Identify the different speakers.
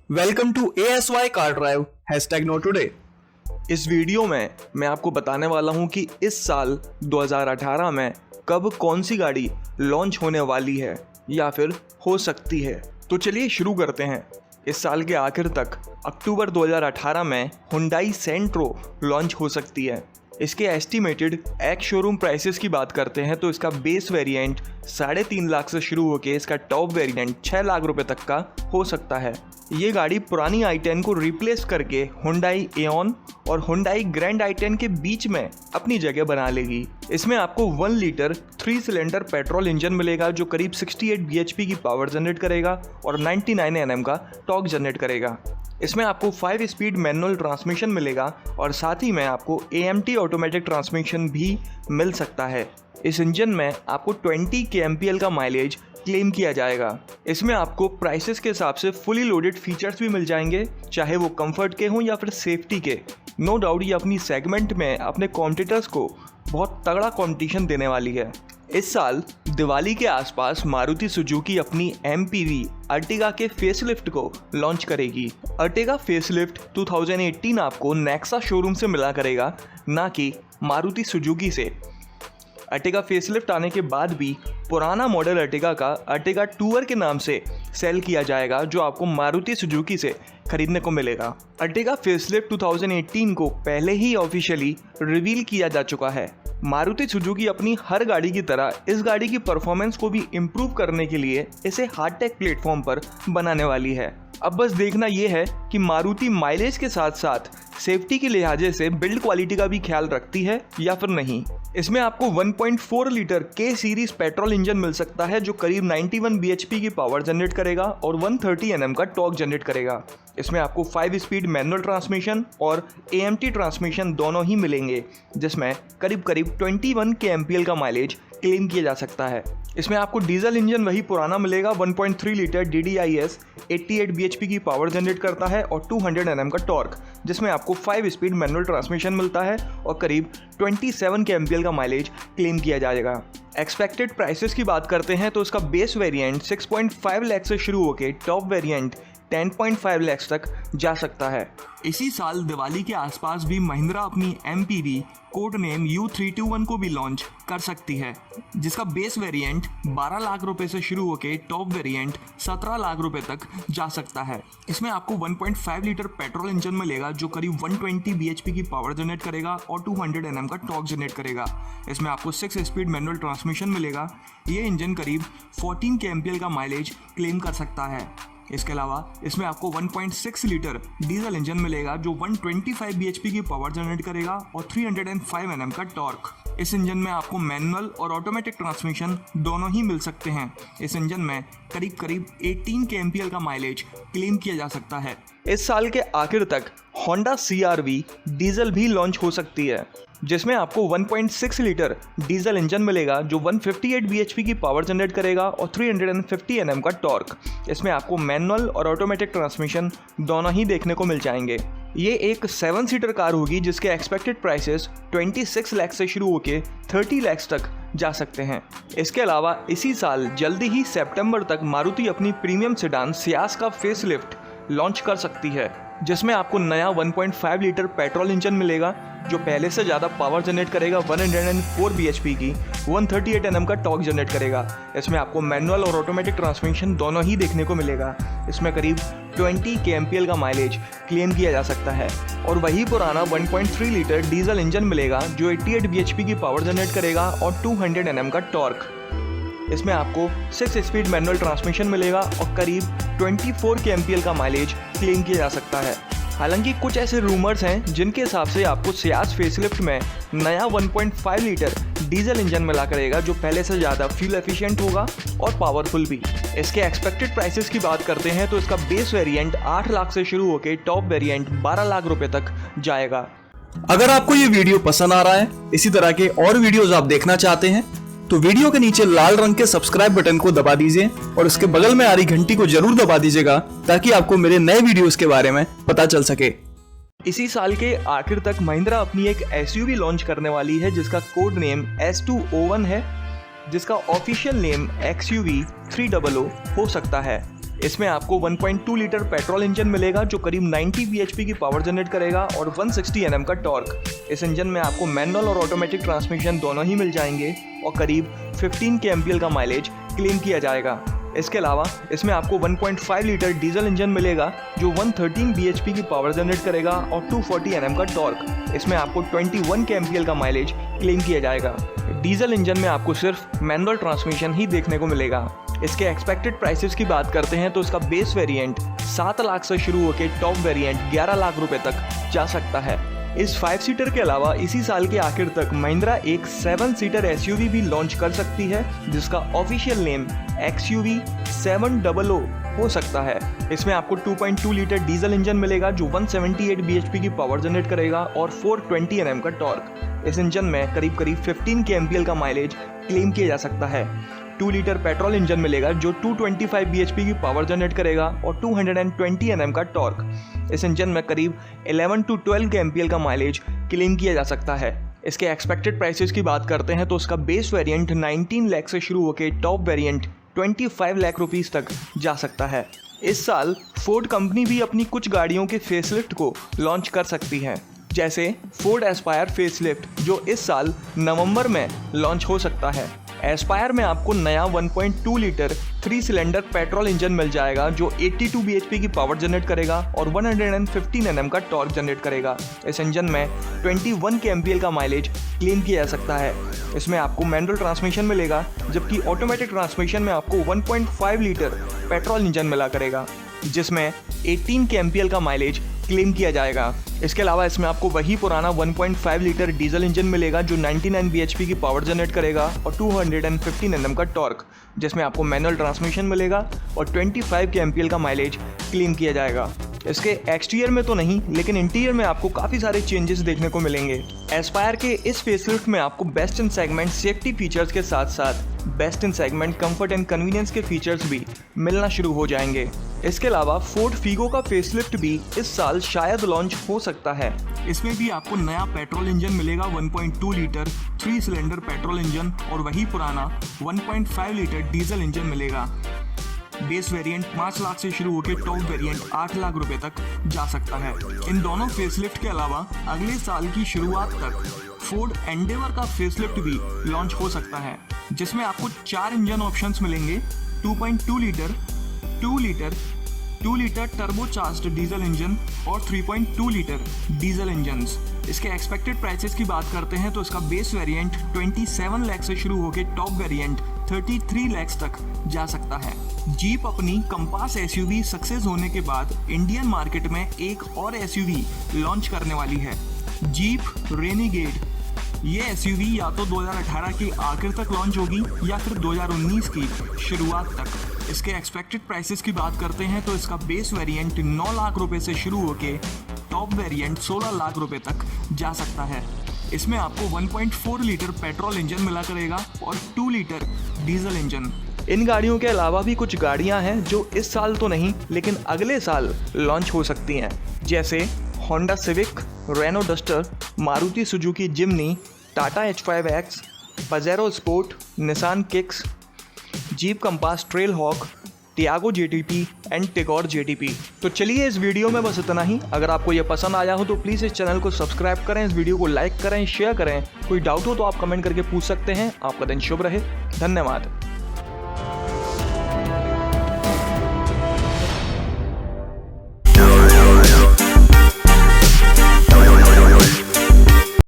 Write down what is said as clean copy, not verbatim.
Speaker 1: Welcome to ASY car drive #know today.
Speaker 2: इस video में मैं आपको बताने वाला हूं कि इस साल 2018 में कब कौन सी गाड़ी लॉन्च होने वाली है या फिर हो सकती है। तो चलिए शुरू करते हैं। इस साल के आखिर तक अक्टूबर 2018 में हुंडई सेंट्रो लॉन्च हो सकती है। इसके एस्टिमेटेड एक्स शोरूम प्राइसेस की बात करते हैं तो इसका बेस वेरिएंट 3.5 लाख से शुरू होकर इसका टॉप वेरिएंट 6 लाख रुपए तक का हो सकता है। ये गाड़ी पुरानी i10 को रिप्लेस करके हुंडई एओन और हुंडई ग्रैंड i10 के बीच में अपनी जगह बना लेगी। इसमें आपको 1 लीटर 3 सिलेंडर पेट्रोल इंजन मिलेगा जो करीब 68 bhp की पावर जनरेट करेगा और 99 Nm का टॉर्क जनरेट करेगा। इसमें आपको 5 स्पीड मैनुअल ट्रांसमिशन मिलेगा और साथ ही में आपको AMT ऑटोमेटिक ट्रांसमिशन भी मिल सकता है। इस इंजन में आपको 20 kmpl का माइलेज क्लेम किया जाएगा। इसमें आपको प्राइसेस के हिसाब से फुली लोडेड फीचर्स भी मिल जाएंगे, चाहे वो कंफर्ट के हों या फिर सेफ्टी के। नो डाउट ये अपनी सेगमेंट में अपने कॉम्पिटिटर्स को बहुत तगड़ा कंपटीशन देने वाली है। इस साल दिवाली के आसपास मारुति सुजुकी अपनी MPV अर्टिगा के फेसलिफ्ट को लॉन्च करेगी। अर्टिगा फेसलिफ्ट 2018 आपको नेक्सा शोरूम से मिला करेगा, ना कि मारुति सुजुकी से। अर्टिगा फेसलिफ्ट आने के बाद भी पुराना मॉडल अर्टिगा का अर्टिगा टूर के नाम से सेल किया जाएगा, जो आपको मारुति सुजुकी से खरीदने को मिलेगा। अर्टिगा फेसलिफ्ट 2018 को पहले ही ऑफिशियली रिवील किया जा चुका है। मारुति सुजुकी अपनी हर गाड़ी की तरह इस गाड़ी की परफॉर्मेंस को भी इम्प्रूव करने के लिए इसे हार्डटेक प्लेटफॉर्म पर बनाने वाली है। अब बस देखना यह है कि मारुति माइलेज के साथ साथ सेफ्टी के लिहाजे से बिल्ड क्वालिटी का भी ख्याल रखती है या फिर नहीं। इसमें आपको 1.4 litre K series petrol engine मिल सकता है जो करीब 91 bhp की पावर जनरेट करेगा और 130 Nm का टॉर्क जनरेट करेगा। इसमें आपको 5 स्पीड मैनुअल ट्रांसमिशन और AMT ट्रांसमिशन दोनों ही मिलेंगे, जिसमें करीब 21 kmpl का माइलेज क्लेम किया जा सकता है। इसमें आपको डीजल इंजन वही पुराना मिलेगा। 1.3 लीटर DDIS 88 bhp की पावर जनरेट करता है और 200 Nm का टॉर्क, जिसमें आपको 5 स्पीड मैनुअल ट्रांसमिशन मिलता है और करीब 27 kmpl का माइलेज क्लेम किया जाएगा। एक्सपेक्टेड प्राइसेस की बात करते हैं तो इसका बेस वेरिएंट 6.5 लाख से शुरू होकर टॉप वेरिएंट 10.5 लाख तक जा सकता है। इसी साल दिवाली के आसपास भी महिंद्रा अपनी MPV कोड नेम U321 को भी लॉन्च कर सकती है, जिसका बेस वेरिएंट 12 लाख रुपए से शुरू होकर टॉप वेरिएंट 17 लाख रुपए तक जा सकता है। इसमें आपको 1.5 लीटर पेट्रोल इंजन मिलेगा जो करीब 120 bhp की पावर जनरेट करेगा और 200 Nm का टॉर्क जनरेट करेगा। इसमें आपको 6 स्पीड मैनुअल ट्रांसमिशन मिलेगा। ये इंजन करीब 14 kmpl का माइलेज क्लेम कर सकता है। इसके अलावा इसमें आपको 1.6 लीटर डीजल इंजन मिलेगा जो 125 bhp की पावर जनरेट करेगा और 305 Nm का टॉर्क। इस इंजन में आपको मैनुअल और ऑटोमेटिक ट्रांसमिशन दोनों ही मिल सकते हैं। इस इंजन में करीब 18 kmpl का माइलेज क्लेम किया जा सकता है। इस साल के आखिर तक होंडा CR-V डीजल भी लॉन्च हो सकती है, जिसमें आपको 1.6 लीटर डीजल इंजन मिलेगा जो 158 bhp की पावर जनरेट करेगा और 350 Nm का टॉर्क। इसमें आपको मैनुअल और ऑटोमेटिक ट्रांसमिशन दोनों ही देखने को मिल जाएंगे। ये एक 7 सीटर कार होगी जिसके एक्सपेक्टेड प्राइसेस 26 लाख से शुरू होकर 30 लाख तक जा सकते हैं। इसके अलावा इसी साल जल्दी ही सितंबर तक मारुति अपनी प्रीमियम सेडान सियाज का फेसलिफ्ट लॉन्च कर सकती है, जिसमें आपको नया 1.5 लीटर पेट्रोल इंजन मिलेगा जो पहले से ज़्यादा पावर जनरेट करेगा। 104 bhp की 138 Nm का टॉर्क जनरेट करेगा। इसमें आपको मैनुअल और ऑटोमेटिक ट्रांसमिशन दोनों ही देखने को मिलेगा। इसमें करीब 20 kmpl का माइलेज क्लेम किया जा सकता है और वही पुराना 1.3 लीटर डीजल इंजन मिलेगा जो 88 bhp की पावर जनरेट करेगा और 200 Nm का टॉर्क। इसमें आपको 6 स्पीड मैनुअल ट्रांसमिशन मिलेगा और करीब 24 kmpl का माइलेज क्लेम किया जा सकता है। हालांकि कुछ ऐसे रूमर्स हैं जिनके हिसाब से आपको सियाज फेसलिफ्ट में नया 1.5 लीटर डीजल इंजन मिला करेगा जो पहले से ज़्यादा फ्यूल एफिशिएंट होगा और पावरफुल भी। इसके एक्सपेक्टेड प्राइसेस की बात करते हैं तो इसका बेस वेरिएंट 8 लाख से शुरू होकर टॉप वेरिएंट 12 लाख रुपए तक जाएगा।
Speaker 1: अगर आपको ये वीडियो पसंद आ रहा है, इसी तरह के और वीडियोस आप देखना चाहते हैं, तो वीडियो के नीचे लाल रंग के सब्सक्राइब बटन को दबा दीजिए और इसके बगल में आ रही घंटी को जरूर दबा दीजिएगा ताकि आपको मेरे नए वीडियोस के बारे में पता चल सके।
Speaker 2: इसी साल के आखिर तक महिंद्रा अपनी एक SUV लॉन्च करने वाली है जिसका कोड नेम S201 है, जिसका ऑफिशियल नेम XUV 300 हो सकता है। इसमें आपको 1.2 लीटर पेट्रोल इंजन मिलेगा जो करीब 90 bhp की पावर जनरेट करेगा और 160 Nm का टॉर्क। इस इंजन में आपको मैनुअल और ऑटोमेटिक ट्रांसमिशन दोनों ही मिल जाएंगे और करीब 15 kmpl का माइलेज क्लेम किया जाएगा। इसके अलावा इसमें आपको 1.5 लीटर डीजल इंजन मिलेगा जो 113 bhp की पावर जनरेट करेगा और 240 Nm का टॉर्क। इसमें आपको 21 kmpl का माइलेज क्लेम किया जाएगा। डीजल इंजन में आपको सिर्फ मैनुअल ट्रांसमिशन ही देखने को मिलेगा। इसके एक्सपेक्टेड प्राइसेस की बात करते हैं तो इसका बेस वेरिएंट 7 लाख से शुरू होकर टॉप वेरिएंट 11 लाख रुपए तक जा सकता है। इस 5 सीटर के अलावा इसी साल के आखिर तक महिंद्रा एक 7 सीटर एसयूवी भी लॉन्च कर सकती है जिसका ऑफिशियल नेम XUV 700 हो सकता है। इसमें आपको 2.2 लीटर डीजल इंजन मिलेगा जो 178 bhp की पावर जनरेट करेगा और 420 Nm का टॉर्क। इस इंजन में करीब 15 kmpl का माइलेज क्लेम किया जा सकता है। 2 लीटर पेट्रोल इंजन मिलेगा जो 225 bhp की पावर जनरेट करेगा और 220 Nm का टॉर्क। इस इंजन में करीब 11 to 12 kmpl का माइलेज क्लेम किया जा सकता है। इसके एक्सपेक्टेड प्राइसेस की बात करते हैं तो इसका बेस वेरिएंट 19 लाख से शुरू होकर टॉप वेरिएंट 25 लाख रुपीस तक जा सकता है। इस साल फोर्ड कंपनी भी अपनी कुछ गाड़ियों के फेसलिफ्ट को लॉन्च कर सकती है, जैसे फोर्ड एस्पायर फेसलिफ्ट जो इस साल नवंबर में लॉन्च हो सकता है। एस्पायर में आपको नया 1.2 लीटर 3 सिलेंडर पेट्रोल इंजन मिल जाएगा जो 82 bhp की पावर जनरेट करेगा और 115 Nm का टॉर्क जनरेट करेगा। इस इंजन में 21 kmpl का माइलेज क्लेम किया जा सकता है। इसमें आपको मैनुअल ट्रांसमिशन मिलेगा जबकि ऑटोमेटिक ट्रांसमिशन में आपको 1.5 लीटर पेट्रोल इंजन मिला करेगा जिसमें 18 kmpl का माइलेज क्लेम किया जाएगा। इसके अलावा इसमें आपको वही पुराना 1.5 लीटर डीजल इंजन मिलेगा जो 99 bhp की पावर जनरेट करेगा और 215 Nm का टॉर्क, जिसमें आपको मैनुअल ट्रांसमिशन मिलेगा और 25 kmpl का माइलेज क्लेम किया जाएगा। इसके एक्सटीरियर में तो नहीं लेकिन इंटीरियर में आपको काफ़ी सारे चेंजेस देखने को मिलेंगे। एस्पायर के इस फेसलिफ्ट में आपको best in segment safety features के साथ साथ best in segment comfort and convenience के फीचर्स भी मिलना शुरू हो जाएंगे। इसके अलावा फोर्ड फीगो का फेसलिफ्ट भी इस साल शायद लॉन्च हो सकता है। इसमें भी आपको नया पेट्रोल इंजन मिलेगा 1.2 लीटर 3 सिलेंडर पेट्रोल इंजन और वही पुराना 1.5 लीटर डीजल इंजन मिलेगा। बेस वेरिएंट 5 लाख से शुरू होकर टॉप वेरिएंट 8 लाख रुपए तक जा सकता है। इन दोनों फेसलिफ्ट के अलावा अगले साल की शुरुआत तक फोर्ड एंडेवर का फेसलिफ्ट भी लॉन्च हो सकता है जिसमें आपको 4 इंजन ऑप्शंस मिलेंगे, 2.2 litre, 2 litre turbocharged diesel engine और 3.2 लीटर डीजल इंजन्स। इसके एक्सपेक्टेड प्राइसेस की बात करते हैं तो इसका बेस वेरिएंट 27 लाख से शुरू होकर टॉप वेरिएंट 33 लाख तक जा सकता है। जीप अपनी कंपास एसयूवी सक्सेस होने के बाद इंडियन मार्केट में एक और एसयूवी लॉन्च करने वाली है, जीप रेनिगेड। ये एसयूवी या तो 2018 के आखिर तक लॉन्च होगी या फिर 2019 की शुरुआत तक। इसके एक्सपेक्टेड प्राइसेस की बात करते हैं तो इसका बेस वेरिएंट 9 लाख रुपए से शुरू होके टॉप वेरिएंट 16 लाख रुपए तक जा सकता है। इसमें आपको 1.4 लीटर पेट्रोल इंजन मिला करेगा और 2 लीटर डीजल इंजन। इन गाड़ियों के अलावा भी कुछ गाड़ियां हैं जो इस साल तो नहीं लेकिन अगले साल लॉन्च हो सकती हैं, जैसे Honda Civic, Renault Duster, Maruti Suzuki Jimny, Tata H5X, Pajero Sport, Nissan Kicks, Jeep Compass Trail Hawk, Tiago JTP and Tigor JTP। तो चलिए इस वीडियो में बस इतना ही। अगर आपको ये पसंद आया हो तो प्लीज़ इस चैनल को सब्सक्राइब करें, इस वीडियो को लाइक करें, शेयर करें। कोई डाउट हो तो आप कमेंट करके पूछ सकते हैं। आपका दिन शुभ रहे। धन्यवाद।